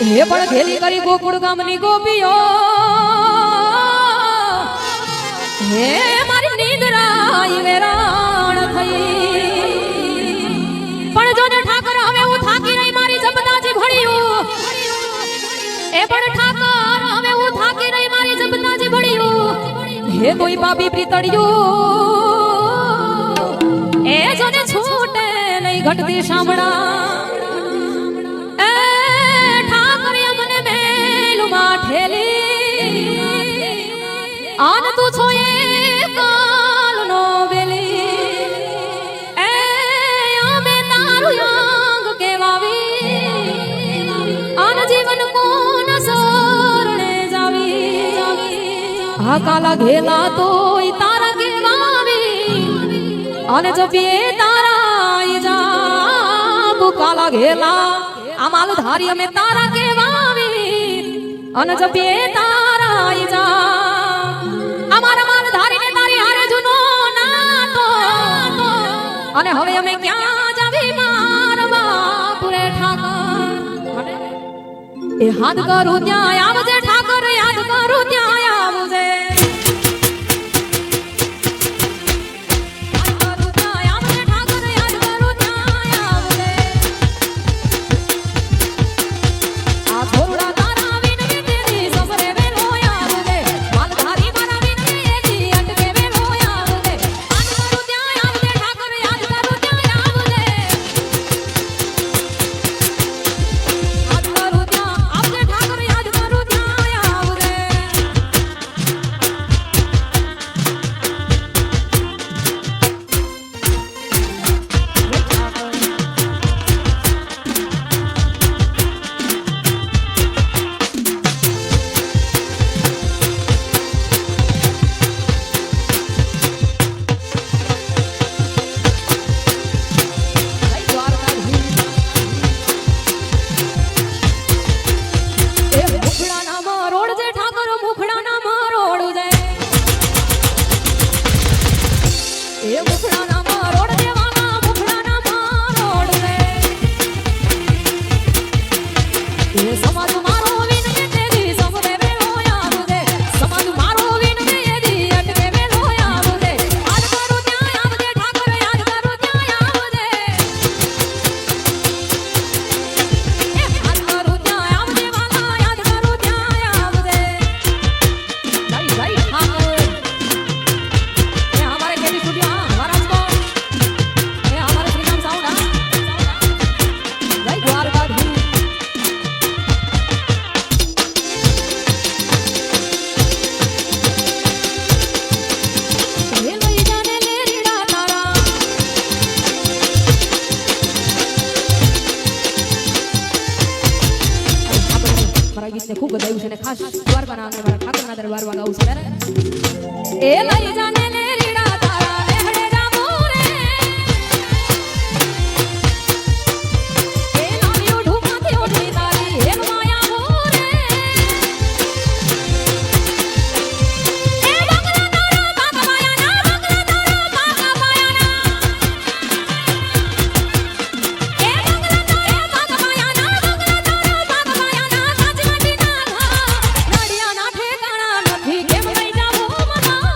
હે પણ ઘેલી કરી ગોકુળ ગામની ગોપીઓ હે મારી નિંદ્રા વેરાણ થઈ પણ જોને ઠાકર હવે હું થાકી રહી મારી જબદાજી ભળ્યું એ પણ ઠાકર હવે હું થાકી રહી મારી જબદાજી ભળ્યું હે કોઈ પાપી પ્રીતળિયું એ જોને છૂટે નહીં ઘટતી શામળા એ ઠાકરે મને મેલું માં ઠેલી આન તું છો એ કાલનો બેલી એ અમે તારું અંગ કેવાવી આન જીવન કોન સરણે જાવી આ કાલા ઘેલા તોય તારા કેવાવી અને જપીએ તારા જા કાલા ઘેલા આ માલ ધારી અમે તારા કેવાવી અને જપીએ તારા જા અમારા માલ ધારીને તારી હારે જૂનો નાતો અને હવે અમે ક્યાં જાવી માર બાપુરે ઠાકર એ હાથ કરું ત્યાં આવજે ઠાકર યાદ કરું ત્યાં આવજે ખૂબ બધાયું છે ને ખાસ દ્વારકાના આંગણે મારા ઠાકરના દરબારમાં ગાવું છે એ લઈ જાને લે રીડા તારા લેહડે જામો રે એ નાલ્યો ઢુકાથી ઓઢી તારી હે માયા હો રે એ બંગલા તારા બાકા માયા ના બંગલા તારા બાકા માયા ના એ બંગલા તારા બાકા માયા ના બંગલા તારા બાકા માયા ના કાચવાટી ના નડિયા ના ઠેકાણા નથી કેમ લઈ જાવો મના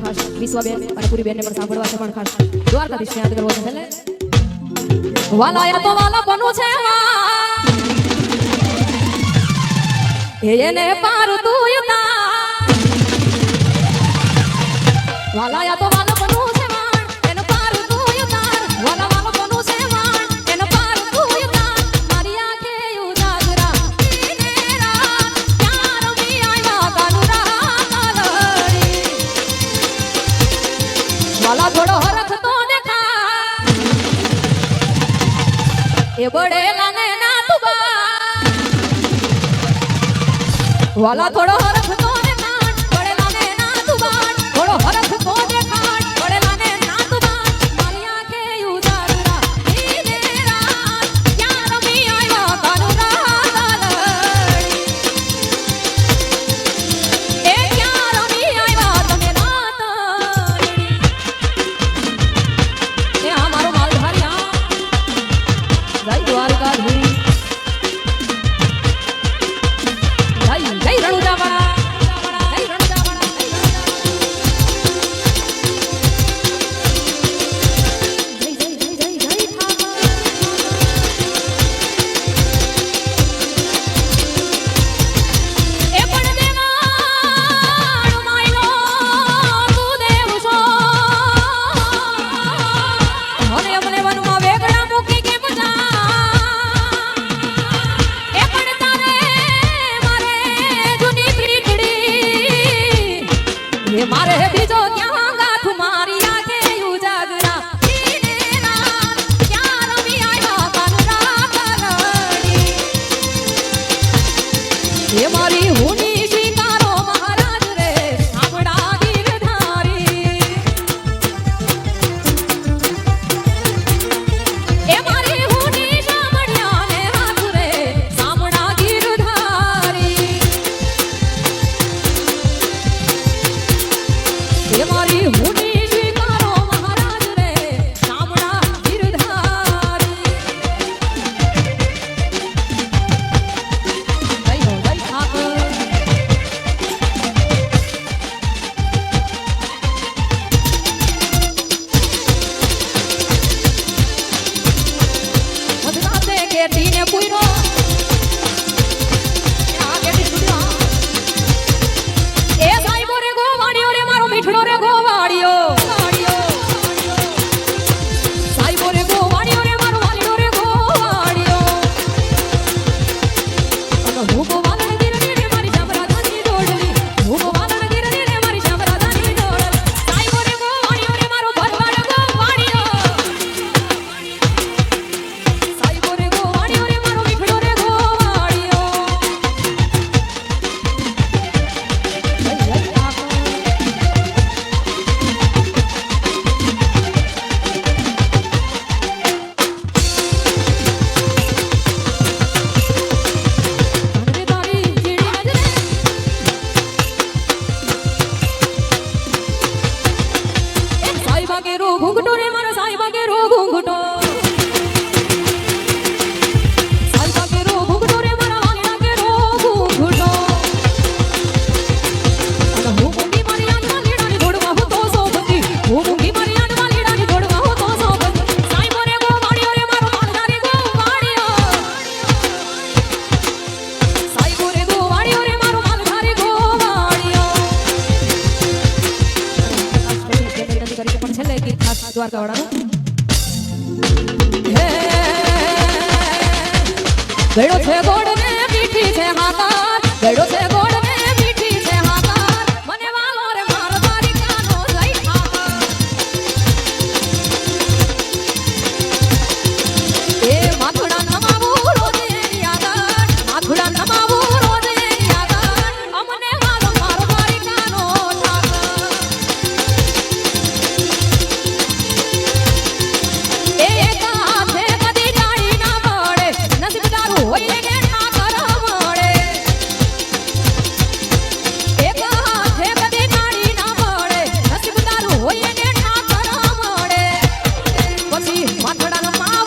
ખાસ વિશ્વાબેન અને પૂરીબેનને પણ સાંભળવા છે પણ ખાસ દ્વારકાધીશને યાદ કરવો છે એટલે વાલાયા તો વાલા બનવું છે એને પાર તું યુતા વાલાયા તો વાલા બનવું છે એને પાર તું યુતા વાલા વાલા બનવું છે એને પાર તું યુતા મારી આંખે ઉજાગરા ઈને રાત ક્યાં રમી આવ્યા કાનુરા કાલડી વાલા થોડો હરખ તો દેખા એ બડેલા ને ના તુબા વાલા થોડો હરખ તો દેખાડ બડેલા ને ના તુબાડ થોડો હરખ તો દેખાડ બડેલા ને ના તુબાડ મારી આંખે ઉજાગરા ઈને રાત ક્યાં રમી આવ્યા કાનુરા કાલડી એ ક્યાં રમી આવ્યા તમે રાત એ આ મારો માલધારી આ જય દ્વારકાધીશ મારે બીજો ક્યાં ગાથ મારી આંખે ઉજાગરા ઈને રાત ક્યાં રમી આવ્યા કાનુરા કાલડી એ મારી હુની સ્વીકારો મહારાજ રે સાંભળા ગીરધારી એ મારી હુની સાંભળ્યા ને હાથ રે સાંભળા ગીરધારી એ મારી હુની સ્વીકારો મહારાજ રે સાંભળા ગીરધારી જય હો જય ઠાકર મધરાતે કેટીને પૂરો આ કેટી સુધરા એ સાઈબો રે ગોવાડિયો રે મારો મીઠડો રે ગોવાડિયો સાઈબો રે ગોવાડિયો રે મારો વાલીડો રે ગોવાડિયો અને હું ગોવાલણ ગીરની રે મારી શામરાધાની ડોળલી હું ગોવાલણ ગીરની રે મારી શામરાધાની ડોળલી સાઈબો રે ગોવાડિયો રે મારો ભરવાડ ગોવાડિયો સાઈબો રે ગોવાડિયો રે મારો મીઠડો રે ગોવાડિયો ઘૂંઘટો રે મારો સાઈબા કેરો ઘૂંઘટો સાઈબા કેરો ઘૂંઘટો રે મારા વાલીડા કેરો ઘૂંઘટો અને હું મૂંગી મારી આંખમાં લીડાની જોડવા હું તો સોબતી હું મૂંગી મારી આંખમાં લીડાની જોડવા હું તો સોબતી સાઈબો રે ગોવાડિયો રે મારો માલધારી ગોવાડિયો સાઈબો રે ગોવાડિયો રે મારો માલધારી ગોવાડિયો પણ છેલ્લે ગીત ખાસ દ્વારકાવાળાનું ગળો છે ગોળ ને મીઠી છે હાકાર ગળો છે ગોળ ને મીઠી છે હાકાર મને વાલો રે મારો તારી કાનો જય ઠાકર એ માથુડા નમાવું રોજ એની આગળ માથુડા નમાવું રોજ એની આગળ અમને વાલો મારો તારી કાનો ઠાકર એ કાથે કદી ડાળી ના પડે નસીબ તારું હોય કે ઠાકર મળે એ કાથે કદી ડાળી ના પડે નસીબ તારું હોય કે ઠાકર મળે પછી માથડા નમાવું